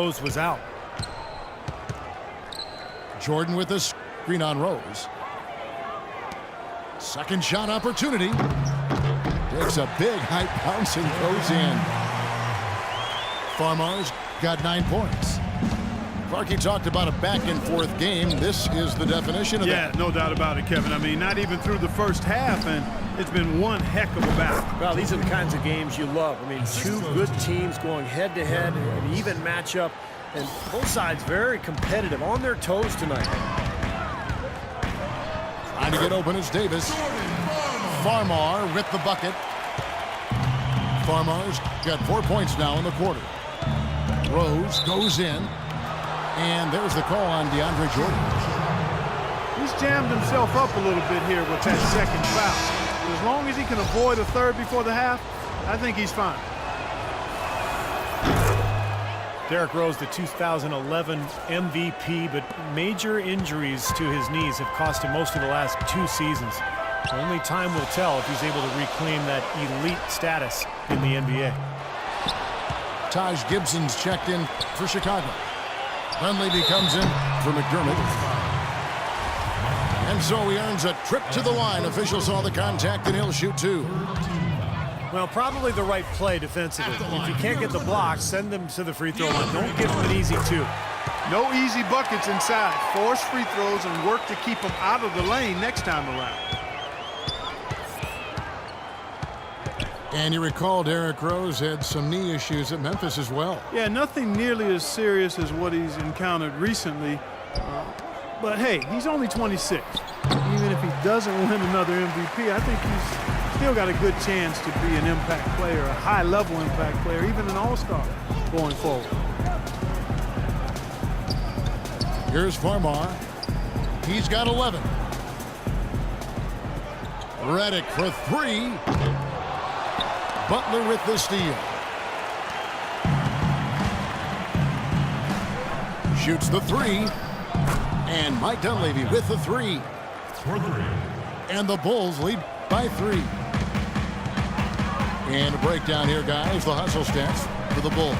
Rose was out. Jordan with the screen on Rose. Second shot opportunity. Takes a big high bounce and goes in. Farmar's got 9 points. Clark, talked about a back-and-forth game. This is the definition of that. Yeah, no doubt about it, Kevin. I mean, not even through the first half, and it's been one heck of a battle. Well, these are the kinds of games you love. I mean, two good teams going head-to-head, an even matchup, and both sides very competitive, on their toes tonight. Trying to get open is Davis. Farmar with the bucket. Farmar's got 4 points now in the quarter. Rose goes in. And there's the call on DeAndre Jordan. He's jammed himself up a little bit here with that second foul. As long as he can avoid a third before the half, I think he's fine. Derrick Rose, the 2011 MVP, but major injuries to his knees have cost him most of the last 2 seasons. Only time will tell if he's able to reclaim that elite status in the NBA. Taj Gibson's checked in for Chicago. Dunleavy comes in for McDermott. And so he earns a trip to the line. Officials saw the contact, and he'll shoot 2. Well, probably the right play defensively. If you can't get the block, send them to the free throw line. Don't give them an easy 2. No easy buckets inside. Force free throws and work to keep them out of the lane next time around. And you recall Derrick Rose had some knee issues at Memphis as well. Yeah, nothing nearly as serious as what he's encountered recently. But hey, he's only 26. Even if he doesn't win another MVP, I think he's still got a good chance to be an impact player, a high-level impact player, even an all-star going forward. Here's Farmar. He's got 11. Redick for 3. Butler with the steal. Shoots the 3. And Mike Dunleavy with the 3. And the Bulls lead by 3. And a breakdown here, guys. The hustle stats for the Bulls.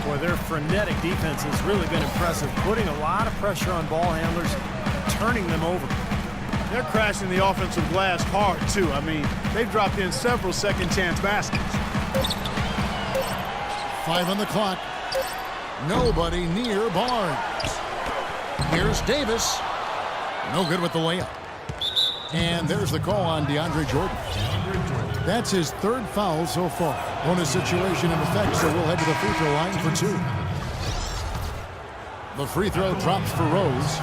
Boy, their frenetic defense has really been impressive, putting a lot of pressure on ball handlers, turning them over. They're crashing the offensive glass hard, too. I mean, they've dropped in several second-chance baskets. 5 on the clock. Nobody near Barnes. Here's Davis. No good with the layup. And there's the call on DeAndre Jordan. That's his 3rd foul so far. Bonus situation in effect, so we'll head to the free throw line for 2. The free throw drops for Rose.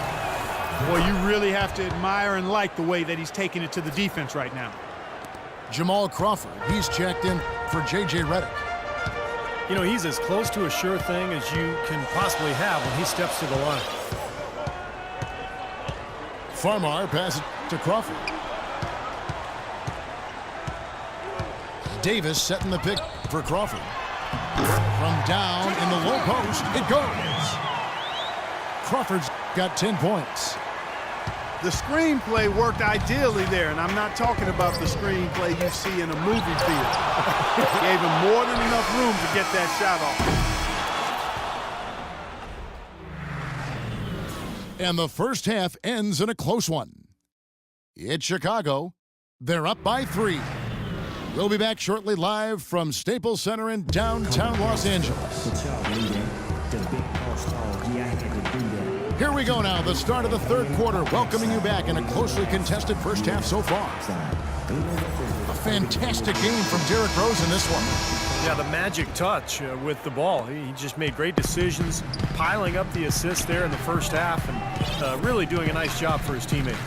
Boy, you really have to admire and like the way that he's taking it to the defense right now. Jamal Crawford, he's checked in for J.J. Redick. You know, he's as close to a sure thing as you can possibly have when he steps to the line. Farmar passes to Crawford. Davis setting the pick for Crawford. From down in the low post, it goes. Crawford's got 10 points. The screenplay worked ideally there, and I'm not talking about the screenplay you see in a movie theater. Gave him more than enough room to get that shot off. And the first half ends in a close one. It's Chicago. They're up by 3. We'll be back shortly live from Staples Center in downtown Los Angeles. Here we go now, the start of the 3rd quarter, welcoming you back in a closely contested first half so far. A fantastic game from Derrick Rose in this one. Yeah, the magic touch with the ball. He just made great decisions, piling up the assists there in the first half, and really doing a nice job for his teammates.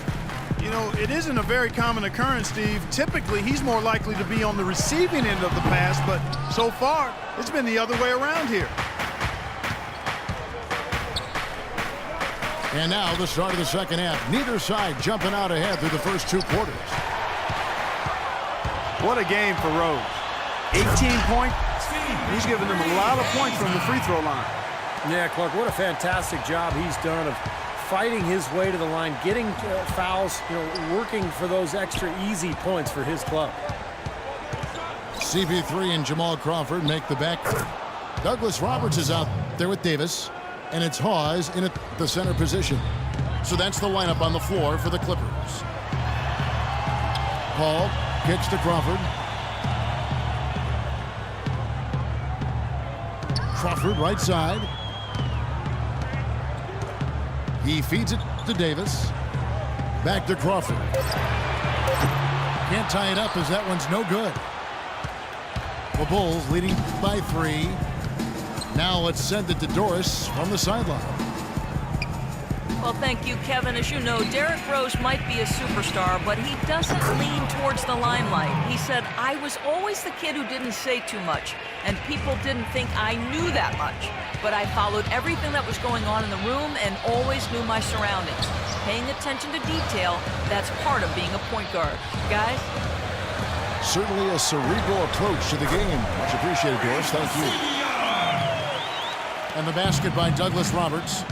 You know, it isn't a very common occurrence, Steve. Typically, he's more likely to be on the receiving end of the pass, but so far, it's been the other way around here. And now the start of the second half. Neither side jumping out ahead through the first 2 quarters. What a game for Rose. 18 points. He's given them a lot of points from the free throw line. Yeah, Clark, what a fantastic job he's done of fighting his way to the line, getting fouls, working for those extra easy points for his club. CP3 and Jamal Crawford make the backcourt. Douglas Roberts is out there with Davis, and it's Hawes in at the center position. So that's the lineup on the floor for the Clippers. Paul kicks to Crawford. Crawford right side. He feeds it to Davis. Back to Crawford. Can't tie it up as that one's no good. The Bulls leading by 3. Now let's send it to Doris from the sideline. Well, thank you, Kevin. As you know, Derrick Rose might be a superstar, but he doesn't lean towards the limelight. He said, I was always the kid who didn't say too much, and people didn't think I knew that much. But I followed everything that was going on in the room and always knew my surroundings. Paying attention to detail, that's part of being a point guard. Guys? Certainly a cerebral approach to the game. Much appreciated, Doris. Thank you. And the basket by Douglas Roberts.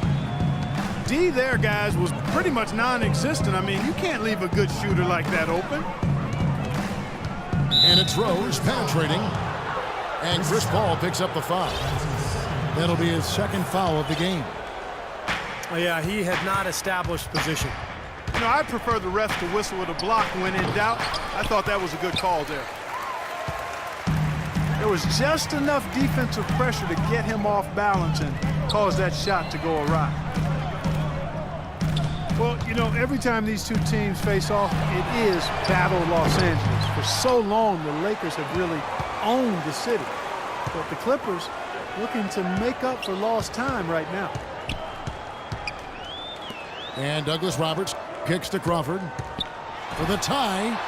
D there, guys, was pretty much non-existent. I mean, you can't leave a good shooter like that open. And it's Rose penetrating. And Chris Paul picks up the foul. That'll be his second foul of the game. Oh, yeah, he had not established position. You know, I prefer the ref to whistle with a block when in doubt. I thought that was a good call there. There was just enough defensive pressure to get him off balance and cause that shot to go awry. Well, you know, every time these two teams face off, it is Battle Los Angeles. For so long, the Lakers have really owned the city. But the Clippers looking to make up for lost time right now. And Douglas Roberts kicks to Crawford for the tie.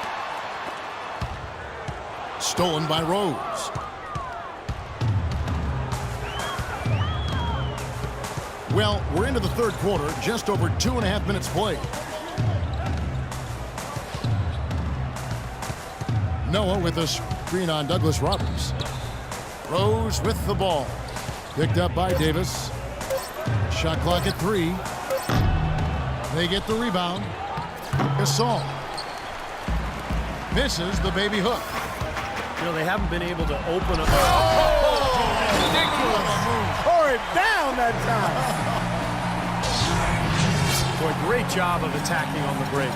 Stolen by Rose. Well, we're into the third quarter, just over 2.5 minutes played. Noah with a screen on Douglas Roberts. Rose with the ball. Picked up by Davis. Shot clock at 3. They get the rebound. Gasol misses the baby hook. You know, they haven't been able to open up. Ridiculous. Tore it down that time. Boy, great job of attacking on the break.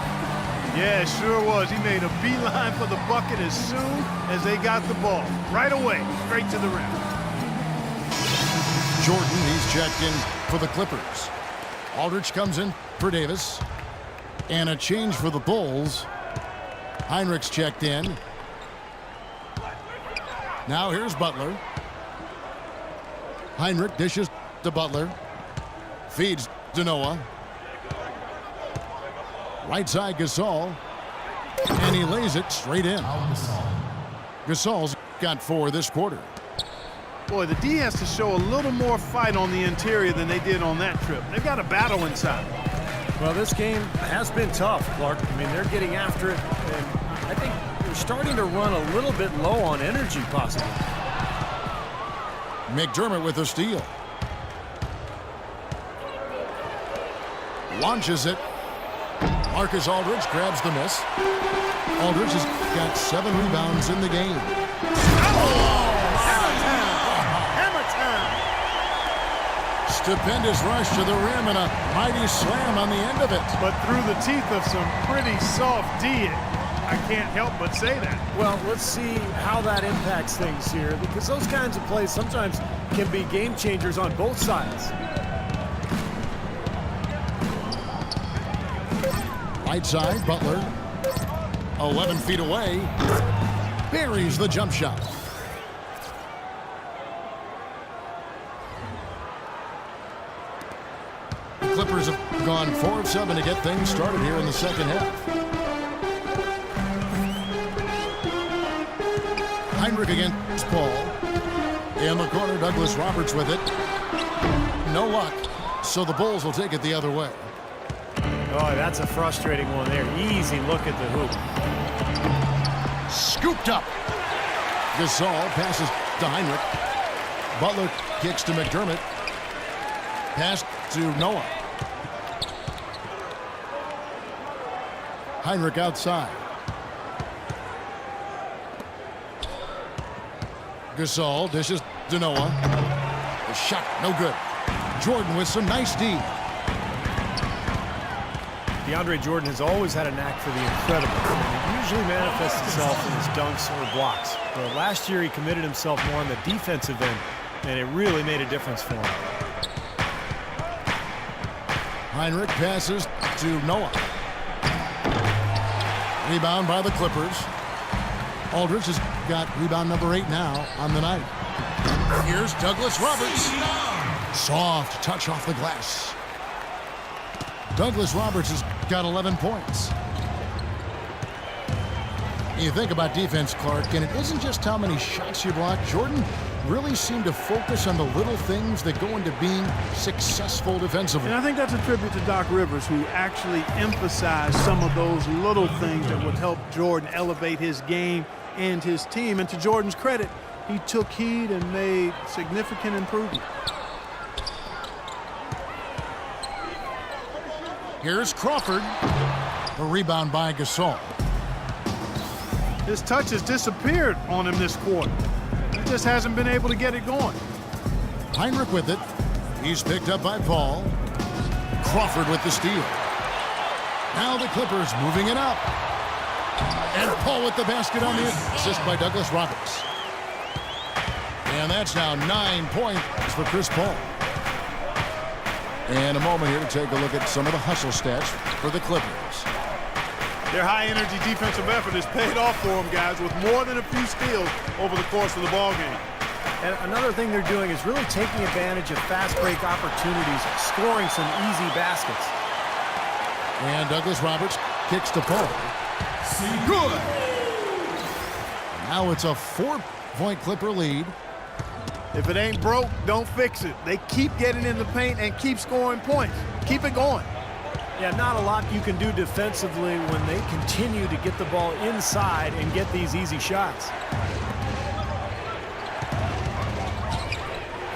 Yeah, it sure was. He made a beeline for the bucket as soon as they got the ball. Right away, straight to the rim. Jordan, he's checked in for the Clippers. Aldridge comes in for Davis. And a change for the Bulls. Heinrich's checked in. Now here's Butler. Heinrich dishes to Butler. Feeds to Noah. Right side Gasol. And he lays it straight in. Gasol's got 4 this quarter. Boy, the D has to show a little more fight on the interior than they did on that trip. They've got a battle inside. Well, this game has been tough, Clark. I mean, they're getting after it, and I think they're starting to run a little bit low on energy, possibly. McDermott with a steal. Launches it. Marcus Aldridge grabs the miss. Aldridge has got 7 rebounds in the game. Stupendous rush to the rim and a mighty slam on the end of it. But through the teeth of some pretty soft D, I can't help but say that. Well, let's see how that impacts things here, because those kinds of plays sometimes can be game changers on both sides. Right side, Butler. 11 feet away. Buries the jump shot. Clippers have gone 4 of 7 to get things started here in the second half. Heinrich against Paul. In the corner, Douglas Roberts with it. No luck, so the Bulls will take it the other way. Oh, that's a frustrating one there. Easy look at the hoop. Scooped up. Gasol passes to Heinrich. Butler kicks to McDermott. Pass to Noah. Heinrich outside. Gasol dishes to Noah. The shot, no good. Jordan with some nice D. DeAndre Jordan has always had a knack for the incredible. It usually manifests itself in his dunks or blocks. But last year he committed himself more on the defensive end, and it really made a difference for him. Heinrich passes to Noah. Rebound by the Clippers. Aldridge has got rebound number 8 now on the night. Here's Douglas Roberts. Soft touch off the glass. Douglas Roberts has got 11 points. You think about defense, Clark, and it isn't just how many shots you block. Jordan really seemed to focus on the little things that go into being successful defensively. And I think that's a tribute to Doc Rivers, who actually emphasized some of those little things that would help Jordan elevate his game and his team. And to Jordan's credit, he took heed and made significant improvement. Here's Crawford. A rebound by Gasol. His touch has disappeared on him this quarter. He just hasn't been able to get it going. Heinrich with it. He's picked up by Paul. Crawford with the steal. Now the Clippers moving it up. And Paul with the basket on the assist by Douglas Roberts. And that's now 9 points for Chris Paul. And a moment here to take a look at some of the hustle stats for the Clippers. Their high-energy defensive effort has paid off for them, guys, with more than a few steals over the course of the ballgame. And another thing they're doing is really taking advantage of fast break opportunities, scoring some easy baskets. And Douglas Roberts kicks to Paul. Good. Now it's a 4-point Clipper lead. If it ain't broke, don't fix it. They keep getting in the paint and keep scoring points. Keep it going. Yeah, not a lot you can do defensively when they continue to get the ball inside and get these easy shots.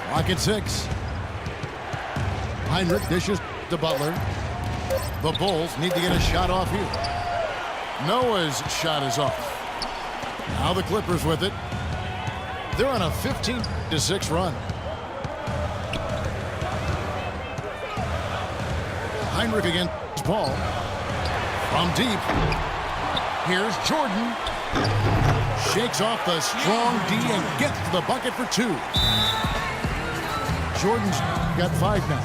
Clock at 6. Heinrich dishes to Butler. The Bulls need to get a shot off here. Noah's shot is off. Now the Clippers with it. They're on a 15-6 run. Heinrich against Paul. From deep. Here's Jordan. Shakes off the strong D and gets to the bucket for 2. Jordan's got 5 now.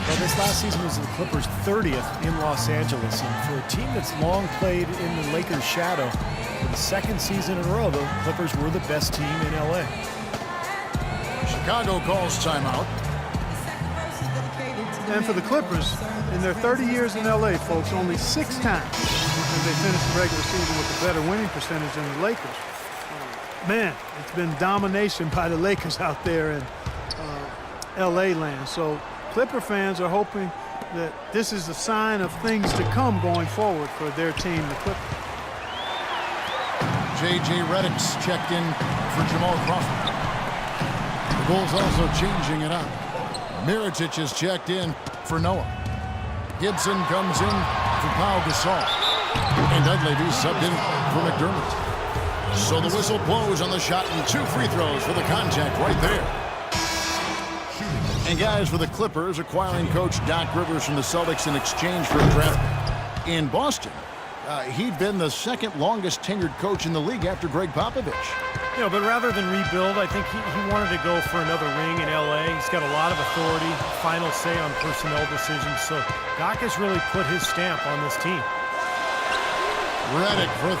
Well, this last season was the Clippers' 30th in Los Angeles. And for a team that's long played in the Lakers' shadow, for the 2nd season in a row, the Clippers were the best team in L.A. Chicago calls timeout. And for the Clippers, in their 30 years in L.A., folks, only 6 times have they finished the regular season with a better winning percentage than the Lakers. Man, it's been domination by the Lakers out there in L.A. land. So Clipper fans are hoping that this is a sign of things to come going forward for their team, the Clippers. J.J. Redick's checked in for Jamal Crawford. The Bulls also changing it up. Mirotic is checked in for Noah. Gibson comes in for Pau Gasol. And Dunleavy subbed in for McDermott. So the whistle blows on the shot and 2 free throws for the contact right there. And guys, for the Clippers, acquiring coach Doc Rivers from the Celtics in exchange for a draft in Boston. He'd been the 2nd longest tenured coach in the league after Greg Popovich. You know, but rather than rebuild, I think he wanted to go for another ring in L.A. He's got a lot of authority, final say on personnel decisions. So Doc has really put his stamp on this team. Redick for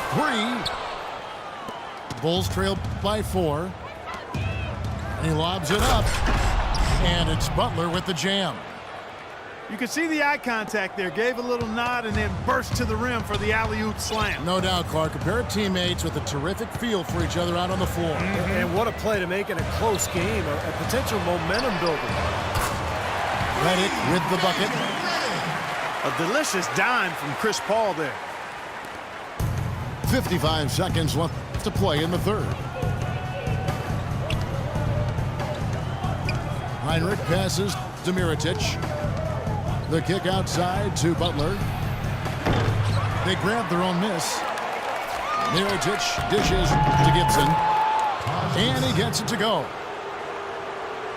3. Bulls trail by 4. And he lobs it up. And it's Butler with the jam. You can see the eye contact there. Gave a little nod and then burst to the rim for the alley-oop slam. No doubt, Clark. A pair of teammates with a terrific feel for each other out on the floor. And what a play to make in a close game, a potential momentum builder. Redick with the bucket. A delicious dime from Chris Paul there. 55 seconds left to play in the 3rd. Heinrich passes to Mirotic. The kick outside to Butler. They grab their own miss. Mirotic dishes to Gibson. And he gets it to go.